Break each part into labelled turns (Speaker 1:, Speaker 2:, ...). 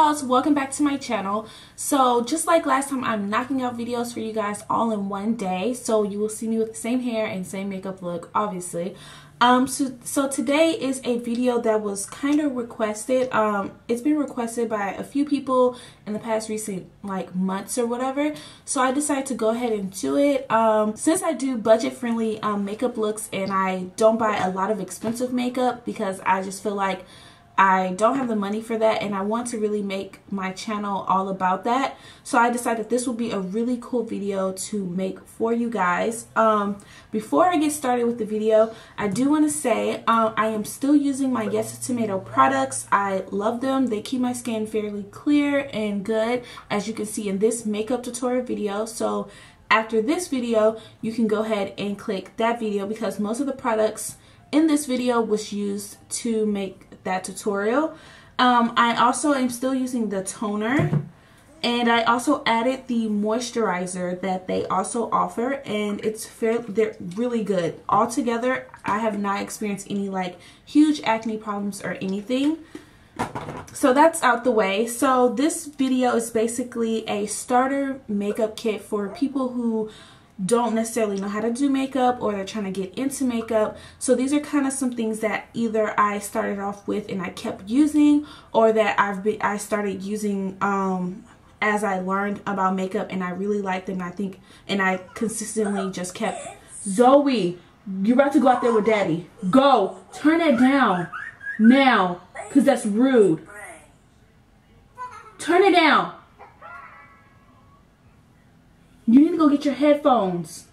Speaker 1: dolls, welcome back to my channel. So just like last time, I'm knocking out videos for you guys all in one day, so you will see me with the same hair and same makeup look, obviously. So today is a video that was kind of requested. It's been requested by a few people in the past recent months or whatever, so I decided to go ahead and do it. Since I do budget-friendly makeup looks and I don't buy a lot of expensive makeup because I just feel like I don't have the money for that, and I want to really make my channel all about that. So I decided this would be a really cool video to make for you guys. Before I get started with the video, I do want to say I am still using my Yes Tomato products. I love them. They keep my skin fairly clear and good, as you can see in this makeup tutorial video. So after this video, you can go ahead and click that video because most of the products in this video was used to make that tutorial. I also am still using the toner, and I also added the moisturizer that they also offer, and they're really good. Altogether, I have not experienced any huge acne problems or anything. So that's out the way. So this video is basically a starter makeup kit for people who don't necessarily know how to do makeup, or they're trying to get into makeup. So these are kind of some things that either I started off with and I kept using, or that I started using as I learned about makeup and I really liked them, and I consistently just kept. Zoe, you're about to go out there with daddy. Go, turn that down now, because that's rude. Turn it down. You need to go get your headphones.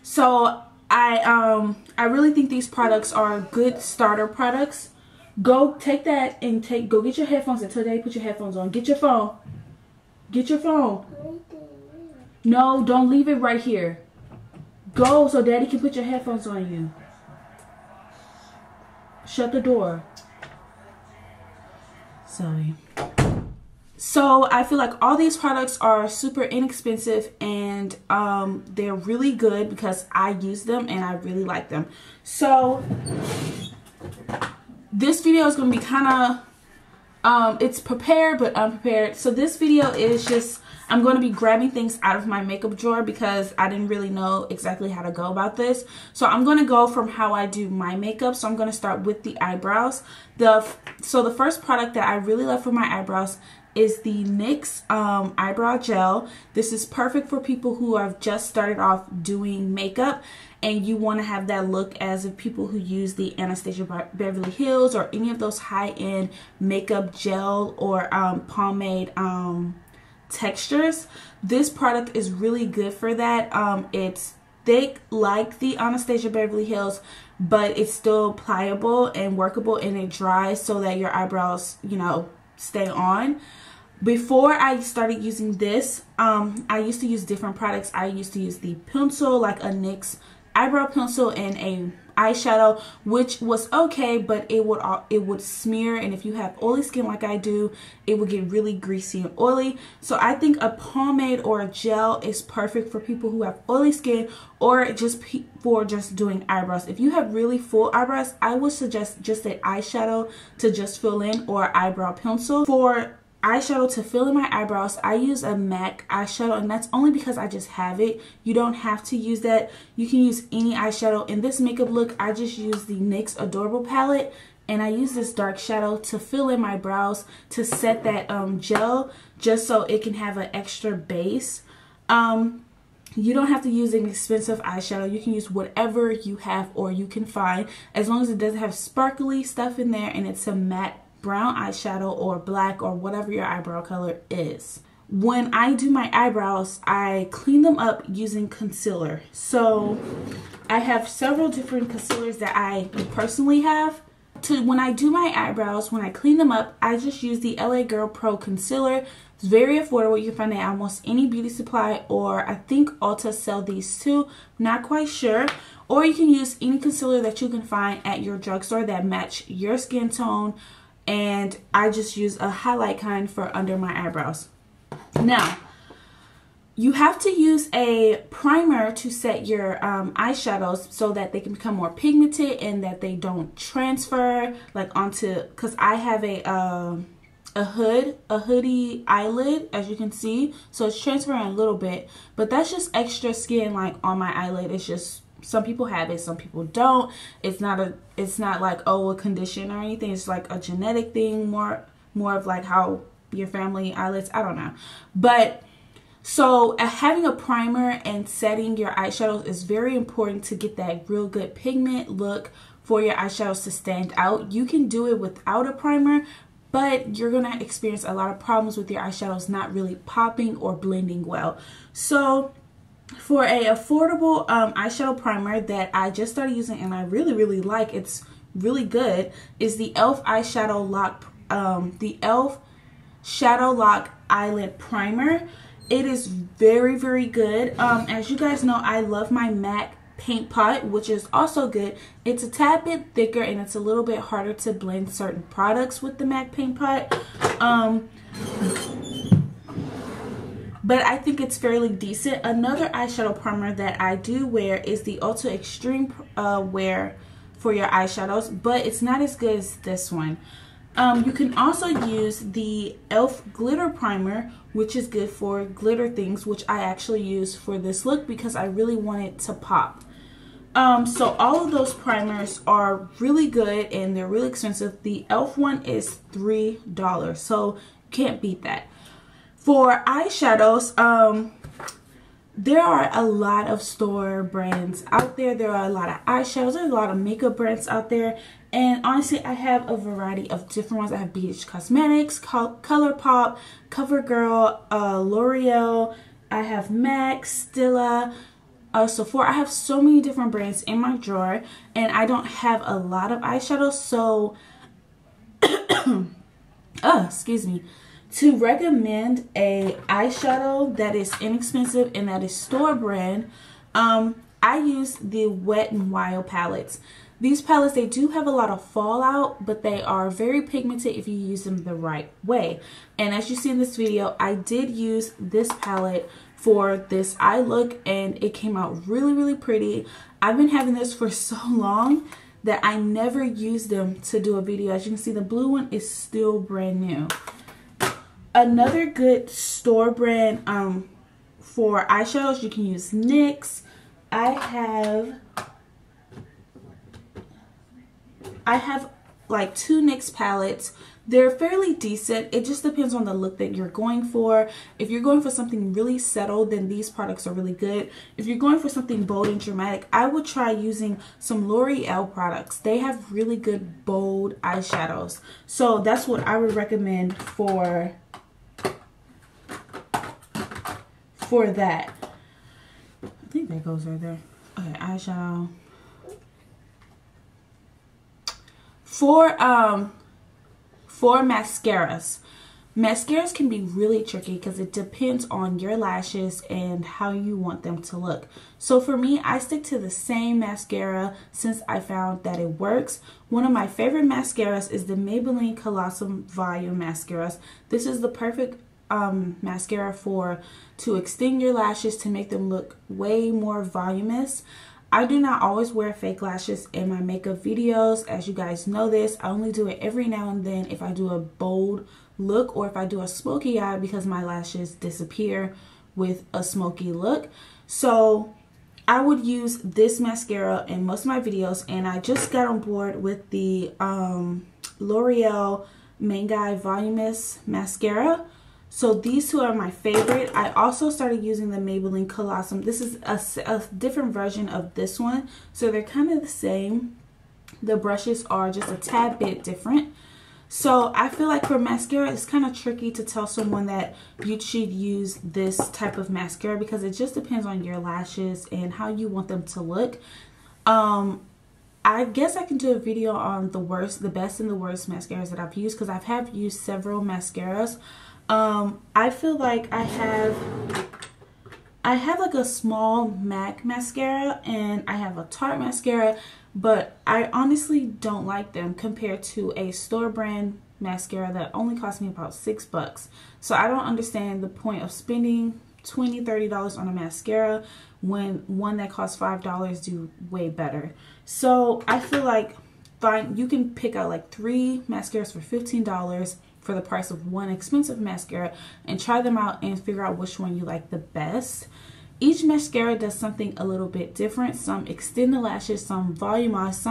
Speaker 1: So I really think these products are good starter products. Go take that and go get your headphones and tell Daddy put your headphones on. Get your phone. Get your phone. No, don't leave it right here. Go so Daddy can put your headphones on you. Shut the door. Sorry. So I feel like all these products are super inexpensive, and they're really good because I use them and I really like them. So this video is going to be kind of, it's prepared but unprepared. So this video is just, I'm going to be grabbing things out of my makeup drawer because I didn't really know exactly how to go about this. So I'm going to go from how I do my makeup. So I'm going to start with the eyebrows. So the first product that I really love for my eyebrows is the NYX eyebrow gel. This is perfect for people who have just started off doing makeup and you want to have that look as of people who use the Anastasia Beverly Hills or any of those high-end makeup gel or pomade textures. This product is really good for that. It's thick like the Anastasia Beverly Hills, but it's still pliable and workable, and it dries so that your eyebrows, stay on. Before I started using this, I used to use different products. I used to use the pencil, like a NYX eyebrow pencil, and a eyeshadow, which was okay, but it would smear, and if you have oily skin like I do, it would get really greasy and oily. So I think a pomade or a gel is perfect for people who have oily skin, or just for just doing eyebrows. If you have really full eyebrows, I would suggest just an eyeshadow to just fill in, or eyebrow pencil. For eyeshadow to fill in my eyebrows, I use a MAC eyeshadow, and that's only because I just have it. You don't have to use that. You can use any eyeshadow. In this makeup look, I just use the NYX Adorable palette, and I use this dark shadow to fill in my brows to set that gel, just so it can have an extra base. You don't have to use an expensive eyeshadow. You can use whatever you have or you can find, as long as it doesn't have sparkly stuff in there and it's a matte brown eyeshadow or black or whatever your eyebrow color is. When I do my eyebrows, I clean them up using concealer. So I have several different concealers that I personally have. When I do my eyebrows, when I clean them up, I just use the LA Girl Pro Concealer. It's very affordable. You can find it at almost any beauty supply, or I think Ulta sell these too. Not quite sure. Or you can use any concealer that you can find at your drugstore that match your skin tone. And I just use a highlight kind for under my eyebrows. Now, you have to use a primer to set your eyeshadows so that they can become more pigmented and that they don't transfer like onto, because I have a hoodie eyelid, as you can see, so it's transferring a little bit, but that's just extra skin like on my eyelid. It's just, some people have it, some people don't. It's not like, oh, a condition or anything. It's like a genetic thing, more of like how your family eyelids, I don't know. But so having a primer and setting your eyeshadows is very important to get that real good pigment look for your eyeshadows to stand out. You can do it without a primer, but you're gonna experience a lot of problems with your eyeshadows not really popping or blending well. So for a affordable eyeshadow primer that I just started using and I really like, it's really good, is the e.l.f. eyeshadow lock, the e.l.f. Shadow Lock Eyelid Primer. It is very good. As you guys know, I love my MAC paint pot, which is also good. It's a tad bit thicker and it's a little bit harder to blend certain products with the MAC paint pot. But I think it's fairly decent. Another eyeshadow primer that I do wear is the Ulta Extreme Wear for your eyeshadows, but it's not as good as this one. You can also use the e.l.f. Glitter Primer, which is good for glitter things, which I actually use for this look because I really want it to pop. So all of those primers are really good and they're really expensive. The e.l.f. one is $3, so can't beat that. For eyeshadows, there are a lot of store brands out there. There are a lot of eyeshadows. There's a lot of makeup brands out there. And honestly, I have a variety of different ones. I have BH Cosmetics, ColourPop, CoverGirl, L'Oreal. I have MAC, Stila, Sephora. I have so many different brands in my drawer. And I don't have a lot of eyeshadows. So, excuse me. To recommend a eyeshadow that is inexpensive and that is store brand, I use the Wet n Wild palettes. These palettes, they do have a lot of fallout, but they are very pigmented if you use them the right way. And as you see in this video, I did use this palette for this eye look and it came out really pretty. I've been having this for so long that I never used them to do a video. As you can see, the blue one is still brand new. Another good store brand for eyeshadows, you can use NYX. I have like 2 NYX palettes. They're fairly decent. It just depends on the look that you're going for. If you're going for something really subtle, then these products are really good. If you're going for something bold and dramatic, I would try using some L'Oreal products. They have really good bold eyeshadows. So that's what I would recommend for that. I think that goes right there. Okay, eyeshadow. For mascaras. Mascaras can be really tricky because it depends on your lashes and how you want them to look. So for me, I stick to the same mascara since I found that it works. One of my favorite mascaras is the Maybelline Colossal Volume Mascaras. This is the perfect mascara to extend your lashes, to make them look way more voluminous. I do not always wear fake lashes in my makeup videos. As you guys know this, I only do it every now and then if I do a bold look or if I do a smoky eye because my lashes disappear with a smoky look. So I would use this mascara in most of my videos, and I just got on board with the L'Oreal Mangai Voluminous Mascara. So these two are my favorite. I also started using the Maybelline Colossal. This is a different version of this one. So they're kind of the same. The brushes are just a tad bit different. So I feel like for mascara, it's kind of tricky to tell someone that you should use this type of mascara because it just depends on your lashes and how you want them to look. I guess I can do a video on the best and the worst mascaras that I've used because I have used several mascaras. I feel like I have like a small MAC mascara and I have a Tarte mascara, but I honestly don't like them compared to a store brand mascara that only cost me about $6. So I don't understand the point of spending $20-$30 on a mascara when one that costs $5 do way better. So I feel like fine, you can pick out like 3 mascaras for $15 for the price of one expensive mascara and try them out and figure out which one you like the best. Each mascara does something a little bit different. Some extend the lashes, some volumize,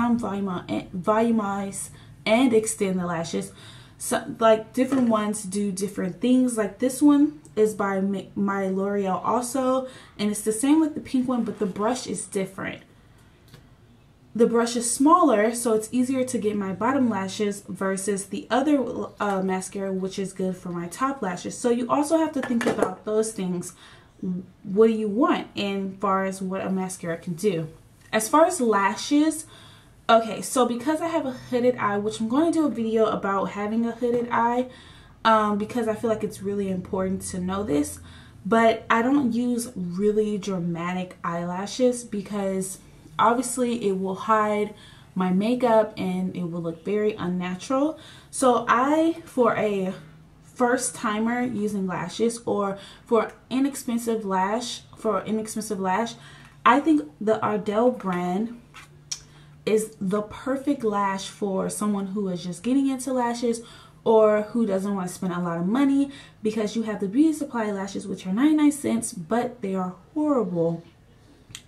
Speaker 1: and extend the lashes. So like different ones do different things. Like this one is by my L'Oreal also, and it's the same with the pink one, but the brush is different. The brush is smaller, so it's easier to get my bottom lashes versus the other mascara, which is good for my top lashes. So you also have to think about those things. What do you want in far as what a mascara can do? As far as lashes, okay, so because I have a hooded eye, which I'm going to do a video about having a hooded eye, because I feel like it's really important to know this, but I don't use really dramatic eyelashes because obviously it will hide my makeup and it will look very unnatural. So for a first timer using lashes, or for inexpensive lash, I think the Ardell brand is the perfect lash for someone who is just getting into lashes or who doesn't want to spend a lot of money, because you have the beauty supply lashes, which are 99 cents, but they are horrible.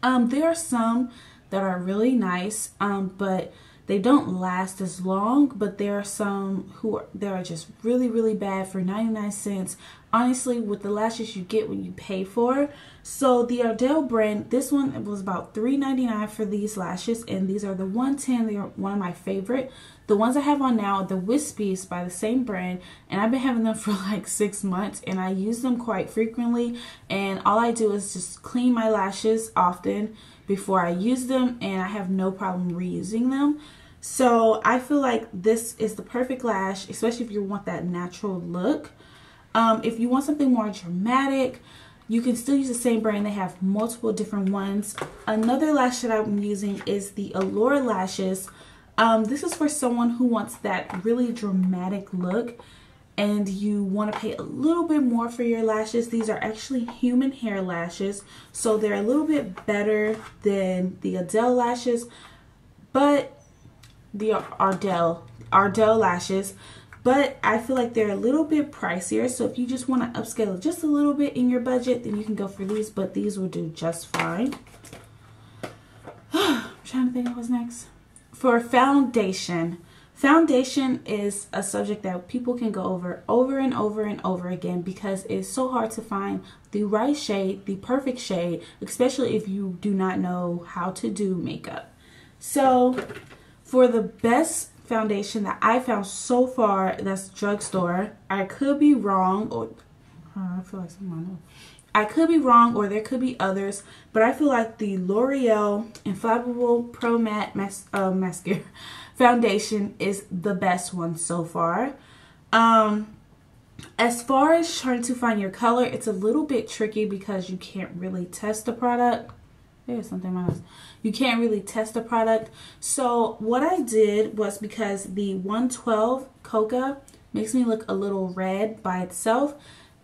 Speaker 1: There are some that are really nice, but they don't last as long, but there are some that are just really, really bad for 99 cents. Honestly, with the lashes you get what you pay for. So the Ardell brand, this one was about $3.99 for these lashes, and these are the 110. They are one of my favorite. The ones I have on now are the Wispies by the same brand, and I've been having them for like 6 months, and I use them quite frequently, and all I do is just clean my lashes often before I use them, and I have no problem reusing them. So I feel like this is the perfect lash, especially if you want that natural look. If you want something more dramatic, you can still use the same brand. They have multiple different ones. Another lash that I'm using is the Allure lashes. This is for someone who wants that really dramatic look and you want to pay a little bit more for your lashes. These are actually human hair lashes, so they're a little bit better than the Ardell lashes, but the Ardell lashes, but I feel like they're a little bit pricier. So if you just want to upscale just a little bit in your budget, then you can go for these, but these will do just fine. I'm trying to think of what's next. For foundation, foundation is a subject that people can go over and over again, because it's so hard to find the right shade, the perfect shade, especially if you do not know how to do makeup. So for the best foundation that I found so far, that's drugstore. I could be wrong, or I feel like someone knows. I could be wrong, or there could be others, but I feel like the L'Oreal Infallible Pro Matte Mascara foundation is the best one so far. As far as trying to find your color, it's a little bit tricky because you can't really test the product. There's something in my nose. You can't really test the product. So what I did was, because the 112 Coca makes me look a little red by itself,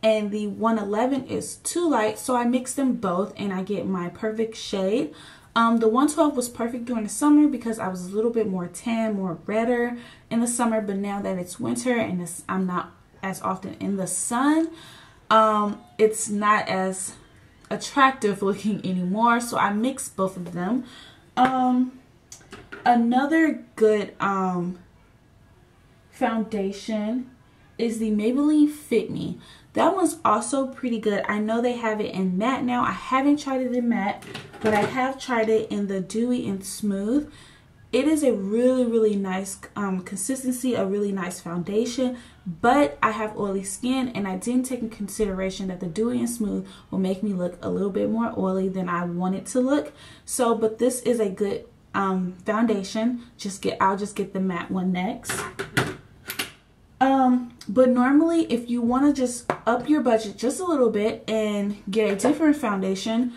Speaker 1: and the 111 is too light, so I mixed them both and I get my perfect shade. The 112 was perfect during the summer because I was a little bit more tan, more redder in the summer, but now that it's winter and I'm not as often in the sun, it's not as attractive looking anymore, so I mixed both of them. Another good foundation is the Maybelline Fit Me. That one's also pretty good. I know they have it in matte now. I haven't tried it in matte, but I have tried it in the dewy and smooth. It is a really, really nice consistency, a really nice foundation, but I have oily skin, and I didn't take into consideration that the dewy and smooth will make me look a little bit more oily than I want it to look. So, but this is a good foundation. I'll just get the matte one next. But normally, if you want to just up your budget just a little bit and get a different foundation,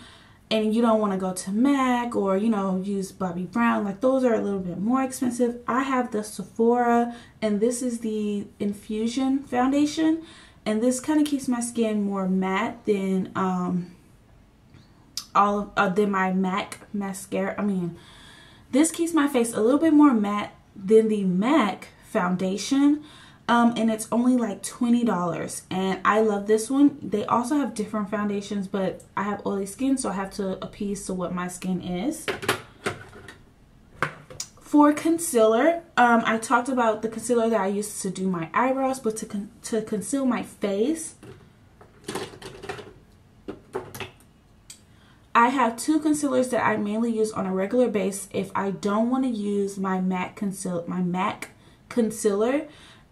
Speaker 1: and you don't want to go to MAC or, you know, use Bobbi Brown, like those are a little bit more expensive, I have the Sephora, and this is the Infusion foundation, And this kind of keeps my skin more matte than than my MAC mascara. This keeps my face a little bit more matte than the MAC foundation. And it's only like $20, and I love this one. They also have different foundations, but I have oily skin, so I have to appease to what my skin is. For concealer, I talked about the concealer that I used to do my eyebrows, but to conceal my face, I have two concealers that I mainly use on a regular basis if I don't want to use my MAC concealer,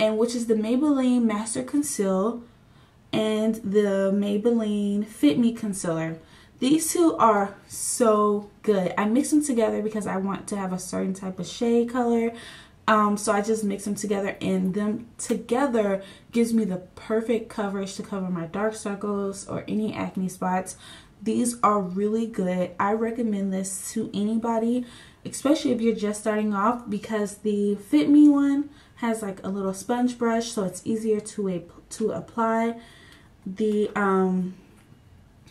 Speaker 1: and which is the Maybelline Master Conceal and the Maybelline Fit Me Concealer. These two are so good. I mix them together because I want to have a certain type of shade color. So I just mix them together, and them together gives me the perfect coverage to cover my dark circles or any acne spots. These are really good. I recommend this to anybody, especially if you're just starting off, because the Fit Me one has like a little sponge brush, so it's easier to apply. The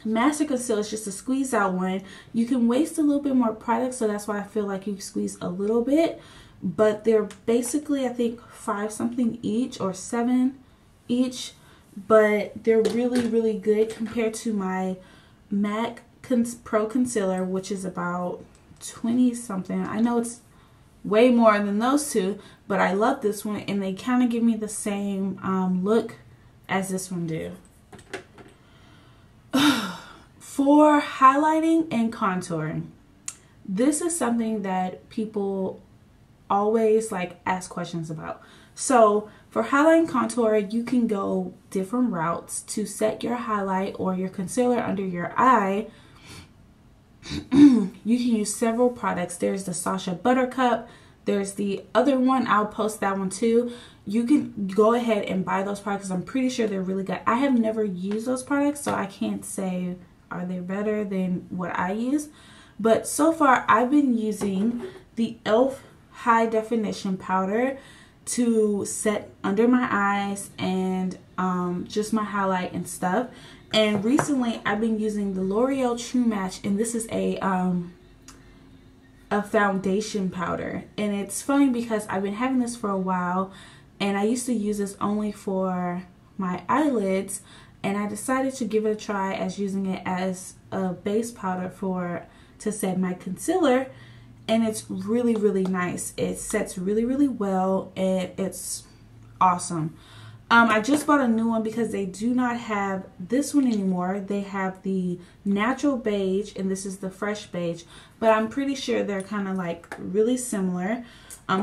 Speaker 1: Master Conceal is just a squeeze out one. You can waste a little bit more product, so that's why I feel like you squeeze a little bit, but they're basically, I think, 5 something each or 7 each, but they're really good compared to my MAC Pro Concealer, which is about 20 something. I know it's way more than those two, but I love this one, and they kind of give me the same look as this one do. For highlighting and contouring, this is something that people always like ask questions about. So for highlight and contour, you can go different routes to set your highlight or your concealer under your eye. You can use several products. There's the Sasha Buttercup. There's the other one. I'll post that one too. You can go ahead and buy those products. I'm pretty sure they're really good. I have never used those products, so I can't say are they better than what I use. But so far, I've been using the e.l.f. High Definition Powder to set under my eyes and just my highlight and stuff. And recently, I've been using the L'Oreal True Match, and this is a foundation powder. And it's funny because I've been having this for a while, and I used to use this only for my eyelids, and I decided to give it a try as using it as a base powder to set my concealer, and it's really nice. It sets really well, and it's awesome. I just bought a new one because they do not have this one anymore. They have the natural beige, and this is the fresh beige, but I'm pretty sure they're kind of like really similar.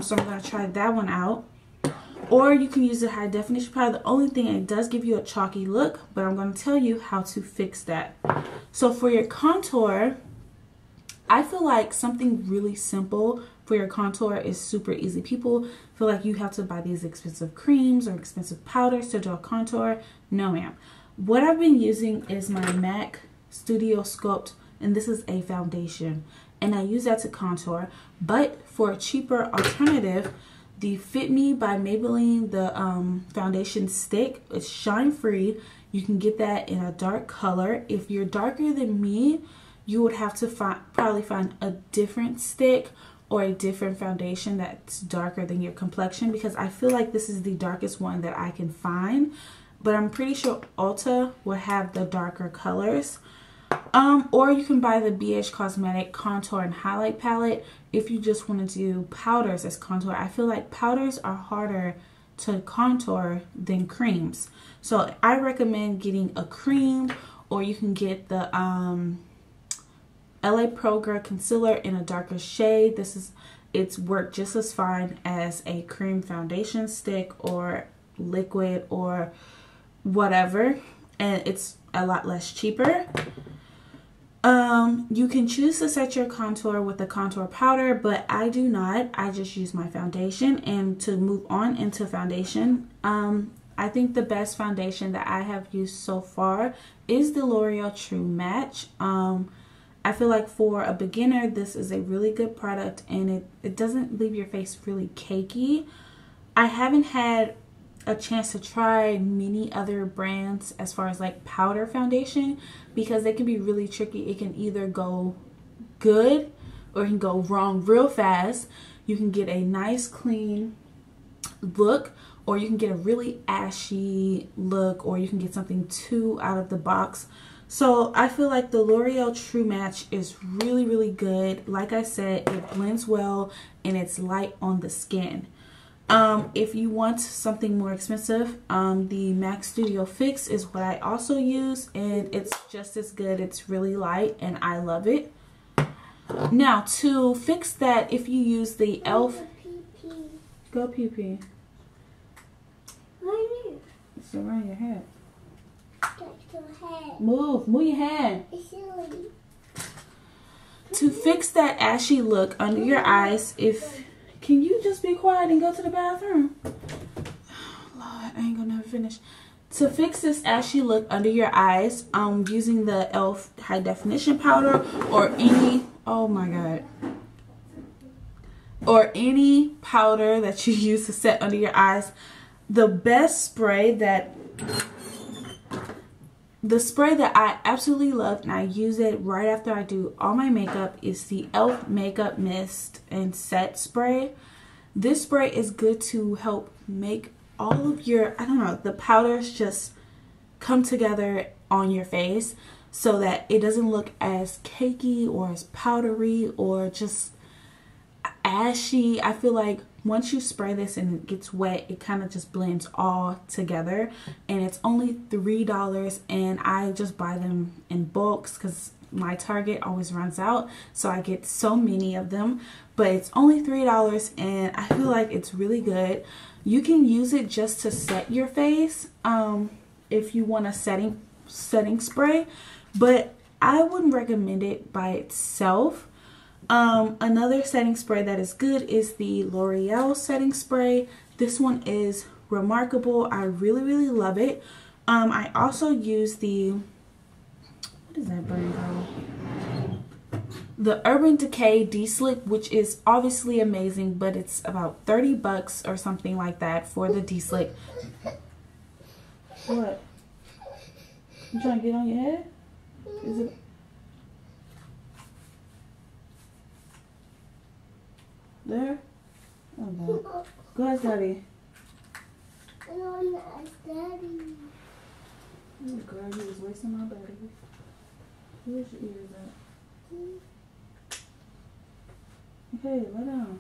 Speaker 1: So I'm going to try that one out. Or you can use the High Definition powder. The only thing, it does give you a chalky look, but I'm going to tell you how to fix that. So for your contour, I feel like something really simple for your contour is super easy. People feel like you have to buy these expensive creams or expensive powders to do a contour. No, ma'am. What I've been using is my MAC Studio Sculpt, and this is a foundation, and I use that to contour. But for a cheaper alternative, the Fit Me by Maybelline, the foundation stick, it's shine free. You can get that in a dark color. If you're darker than me, you would have to probably find a different stick or a different foundation that's darker than your complexion, because I feel like this is the darkest one that I can find, but I'm pretty sure Ulta will have the darker colors. Or you can buy the BH Cosmetic Contour and Highlight Palette if you just want to do powders as contour. I feel like powders are harder to contour than creams. So I recommend getting a cream, or you can get the LA Pro Girl Concealer in a darker shade. It's worked just as fine as a cream foundation stick or liquid or whatever, and it's a lot less cheaper. You can choose to set your contour with a contour powder, but I do not. I just use my foundation. And to move on into foundation, I think the best foundation that I have used so far is the L'Oreal True Match. I feel like for a beginner, this is a really good product, and it doesn't leave your face really cakey. I haven't had a chance to try many other brands as far as like powder foundation, because they can be really tricky. It can either go good or it can go wrong real fast. You can get a nice clean look, or you can get a really ashy look, or you can get something too out of the box. So I feel like the L'Oreal True Match is really, really good. Like I said, it blends well and it's light on the skin. If you want something more expensive, the MAC Studio Fix is what I also use, and it's just as good. It's really light and I love it. Now to fix that, if you use the e.l.f. Go pee pee. It's around your head. Move your hand. To fix that ashy look under your eyes, can you just be quiet and go to the bathroom? Oh, Lord, I ain't gonna never finish. To fix this ashy look under your eyes, using the e.l.f. high definition powder or any, oh my God, or any powder that you use to set under your eyes, the spray that I absolutely love, and I use it right after I do all my makeup, is the e.l.f. Makeup Mist and Set Spray. This spray is good to help make all of your, I don't know, the powders just come together on your face so that it doesn't look as cakey or as powdery or just ashy. I feel like once you spray this and it gets wet, it kind of just blends all together, and it's only $3, and I just buy them in bulks because my Target always runs out, so I get so many of them. But it's only $3 and I feel like it's really good. You can use it just to set your face if you want a setting spray, but I wouldn't recommend it by itself. Another setting spray that is good is the L'Oreal setting spray. This one is remarkable. I really, really love it. I also use the, what is that brand called? The Urban Decay De-Slip, which is obviously amazing, but it's about 30 bucks or something like that for the De-Slip. What? You trying to get on your head? Is it? There? Oh no. Go ask Daddy.
Speaker 2: I don't want to ask Daddy.
Speaker 1: Oh girl, you was wasting my battery. Where's your ears at? Okay, lay down.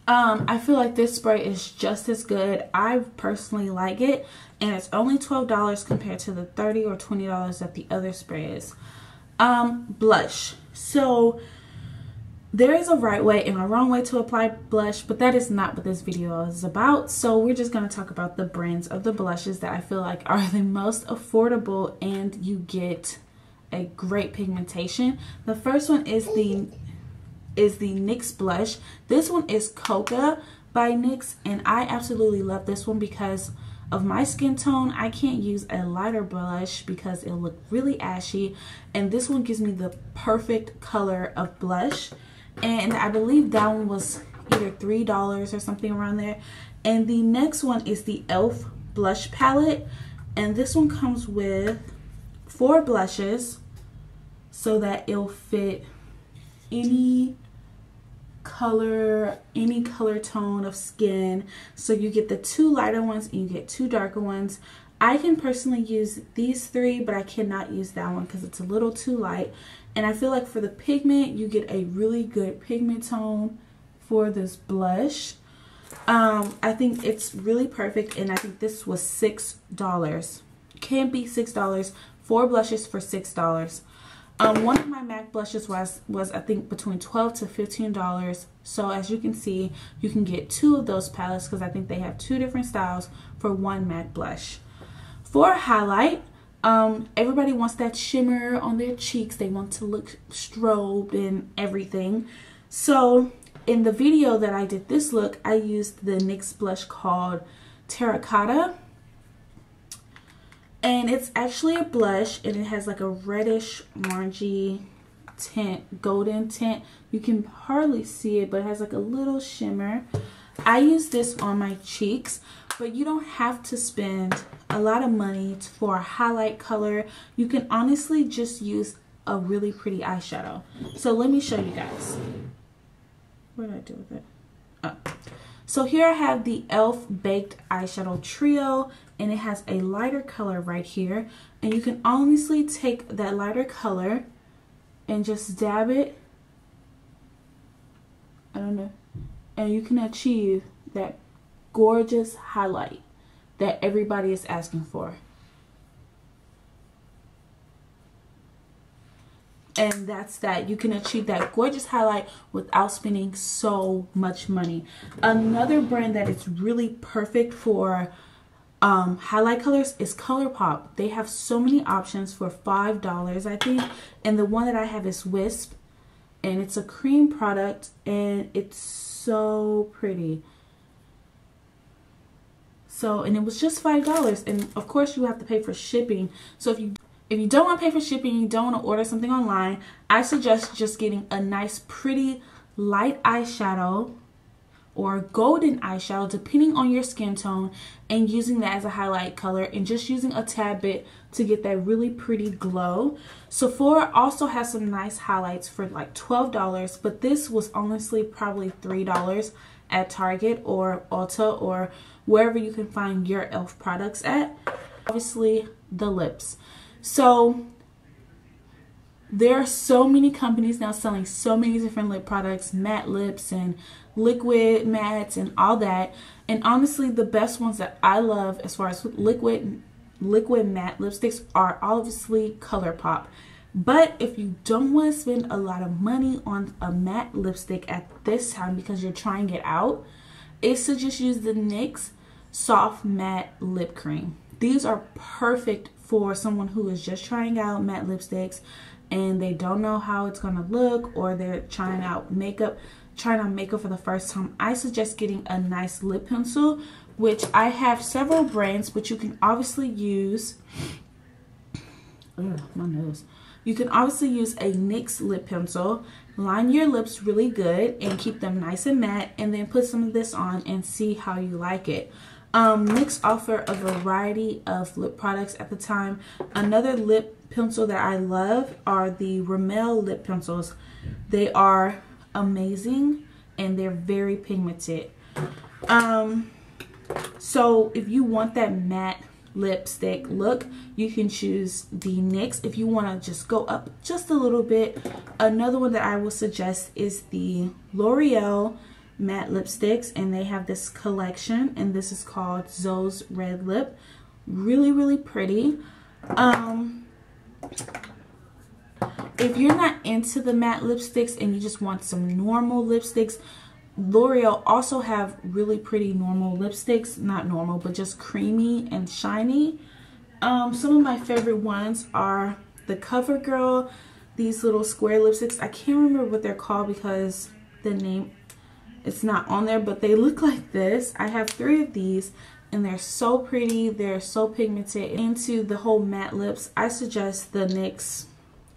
Speaker 1: I feel like this spray is just as good. I personally like it, and it's only $12 compared to the $30 or $20 that the other spray is. Blush. So there is a right way and a wrong way to apply blush, but that is not what this video is about. So we're just going to talk about the brands of the blushes that I feel like are the most affordable and you get a great pigmentation. The first one is the NYX blush. This one is Coca by NYX, and I absolutely love this one because of my skin tone. I can't use a lighter blush because it'll look really ashy, and this one gives me the perfect color of blush. And I believe that one was either $3 or something around there. And the next one is the e.l.f. blush palette, and this one comes with 4 blushes so that it'll fit any color tone of skin. So you get the 2 lighter ones and you get 2 darker ones. I can personally use these 3, but I cannot use that one because it's a little too light. And I feel like for the pigment, you get a really good pigment tone for this blush. I think it's really perfect, and I think this was $6. Can't be $6. 4 blushes for $6. One of my MAC blushes was I think between $12 to $15. So as you can see, you can get 2 of those palettes because I think they have 2 different styles for 1 MAC blush. For highlight, everybody wants that shimmer on their cheeks. They want to look strobed and everything. So in the video that I did this look, I used the NYX blush called Terracotta. And it's actually a blush, and it has like a reddish orangey tint, golden tint. You can hardly see it, but it has like a little shimmer. I use this on my cheeks, but you don't have to spend a lot of money for a highlight color. You can honestly just use a really pretty eyeshadow. So let me show you guys. What did I do with it? Oh. So here I have the e.l.f. Baked Eyeshadow Trio, and it has a lighter color right here. And you can honestly take that lighter color and just dab it. I don't know. And you can achieve that gorgeous highlight that everybody is asking for. And that's that. You can achieve that gorgeous highlight without spending so much money. Another brand that is really perfect for highlight colors is ColourPop. They have so many options for $5, I think. And the one that I have is Wisp. And it's a cream product. And it's so pretty. So, and it was just $5. And of course you have to pay for shipping. So if you don't want to pay for shipping, you don't want to order something online, I suggest just getting a nice pretty light eyeshadow or golden eyeshadow depending on your skin tone, and using that as a highlight color and just using a tad bit to get that really pretty glow. Sephora also has some nice highlights for like $12, but this was honestly probably $3 at Target or Ulta or wherever you can find your e.l.f. products at. Obviously the lips. So there are so many companies now selling so many different lip products, matte lips and liquid mattes and all that. And honestly, the best ones that I love as far as liquid matte lipsticks are obviously ColourPop. But if you don't want to spend a lot of money on a matte lipstick at this time because you're trying it out, is to just use the NYX Soft Matte Lip Cream. These are perfect for someone who is just trying out matte lipsticks and they don't know how it's gonna look, or they're trying out makeup for the first time. I suggest getting a nice lip pencil, which I have several brands, but you can obviously use, ugh, my nose. You can obviously use a NYX lip pencil, line your lips really good and keep them nice and matte, and then put some of this on and see how you like it. NYX offer a variety of lip products at the time. Another lip pencil that I love are the RIMMEL lip pencils. They are amazing and they're very pigmented. So if you want that matte lipstick look, you can choose the NYX. If you want to just go up just a little bit, another one that I will suggest is the L'Oreal matte lipsticks, and they have this collection, and this is called Zoe's Red Lip. Really pretty. If you're not into the matte lipsticks and you just want some normal lipsticks, L'Oreal also have really pretty normal lipsticks. Not normal, but just creamy and shiny. Some of my favorite ones are the CoverGirl, these little square lipsticks. I can't remember what they're called because the name, it's not on there, but they look like this. I have 3 of these and they're so pretty. They're so pigmented. Into the whole matte lips, I suggest the NYX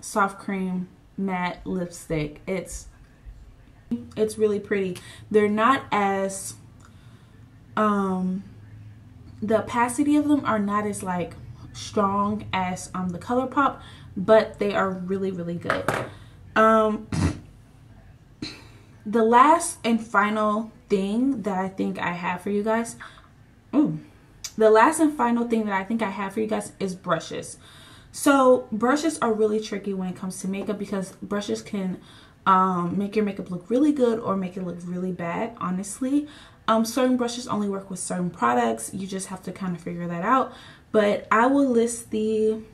Speaker 1: Soft Cream Matte Lipstick. It's really pretty. They're not as, the opacity of them are not as like strong as the ColourPop, but they are really good. The last and final thing that I think I have for you guys, is brushes. So brushes are really tricky when it comes to makeup because brushes can make your makeup look really good or make it look really bad, honestly. Certain brushes only work with certain products. You just have to kind of figure that out. But I will list give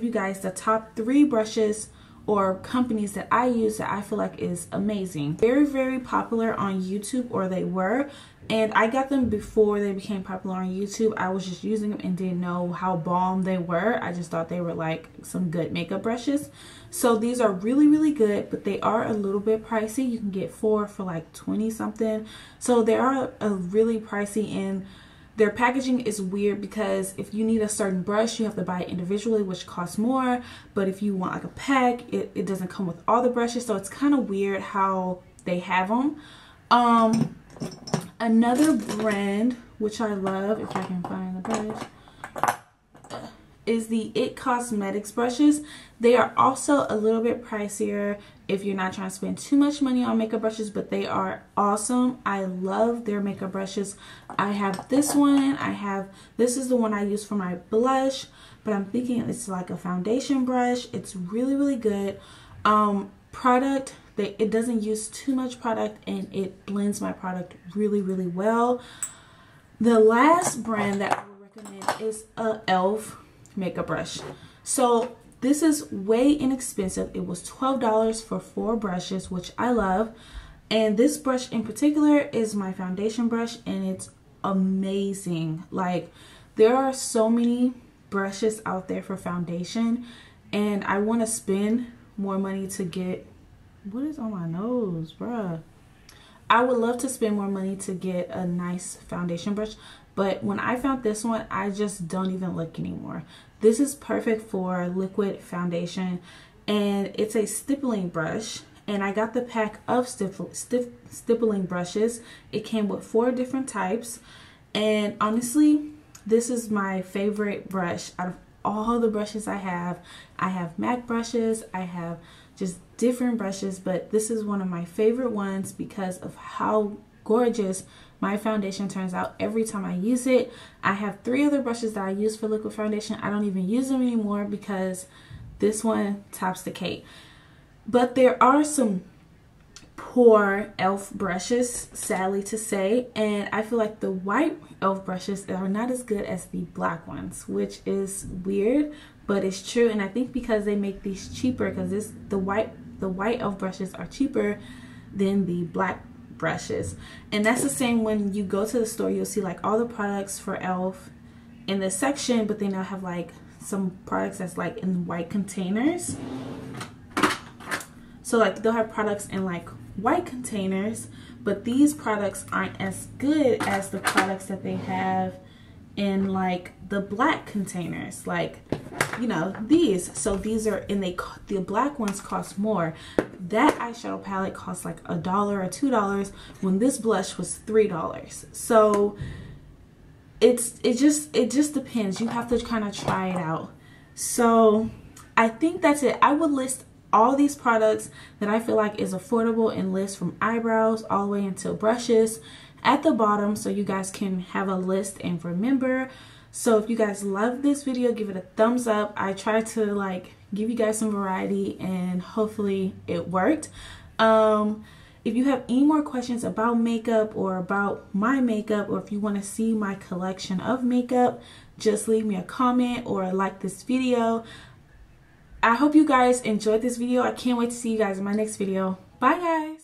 Speaker 1: you guys the top 3 brushes or companies that I use that I feel like is amazing. Very popular on YouTube, or they were, and I got them before they became popular on YouTube. I was just using them and didn't know how bomb they were. I just thought they were like some good makeup brushes. So these are really good, but they are a little bit pricey. You can get 4 for like 20 something. So they are really pricey, and their packaging is weird because if you need a certain brush, you have to buy it individually, which costs more. But if you want like a pack, it doesn't come with all the brushes. So it's kind of weird how they have them. Another brand, which I love, if I can find the brush, is the IT Cosmetics brushes. They are also a little bit pricier if you're not trying to spend too much money on makeup brushes, but they are awesome. I love their makeup brushes. I have this one. This is the one I use for my blush, but I'm thinking it's like a foundation brush. It's really, really good. Product, it doesn't use too much product, and it blends my product really, really well. The last brand that I would recommend is a e.l.f. makeup brush. So this is way inexpensive. It was $12 for 4 brushes, which I love. And this brush in particular is my foundation brush, and it's amazing. Like, there are so many brushes out there for foundation, and I want to spend more money to get, what is on my nose, bruh? I would love to spend more money to get a nice foundation brush, but when I found this one, I just don't even look anymore. This is perfect for liquid foundation, and it's a stippling brush, and I got the pack of stippling brushes. It came with 4 different types, and honestly, this is my favorite brush out of all the brushes I have. I have MAC brushes, I have just different brushes, but this is one of my favorite ones because of how gorgeous my foundation turns out every time I use it. I have 3 other brushes that I use for liquid foundation. I don't even use them anymore because this one tops the cake. But there are some poor e.l.f. brushes, sadly to say, and I feel like the white e.l.f. brushes are not as good as the black ones, which is weird, but it's true. And I think because they make these cheaper, because the white e.l.f. brushes are cheaper than the black brushes. And that's the same when you go to the store. You'll see like all the products for e.l.f. in this section, but then they'll have like some products that's like in white containers. So like they'll have products in like white containers, but these products aren't as good as the products that they have in like the black containers, like, you know, these. So these are, and the black ones cost more. That eyeshadow palette costs like $1 or $2 when this blush was $3. So it just depends. You have to kind of try it out. So I think that's it. I would list all these products that I feel like is affordable, and list from eyebrows all the way into brushes at the bottom, so you guys can have a list and remember. So if you guys love this video, give it a thumbs up. I tried to like give you guys some variety, and hopefully it worked. If you have any more questions about makeup or about my makeup, or if you want to see my collection of makeup, just leave me a comment or like this video. I hope you guys enjoyed this video. I can't wait to see you guys in my next video. Bye guys.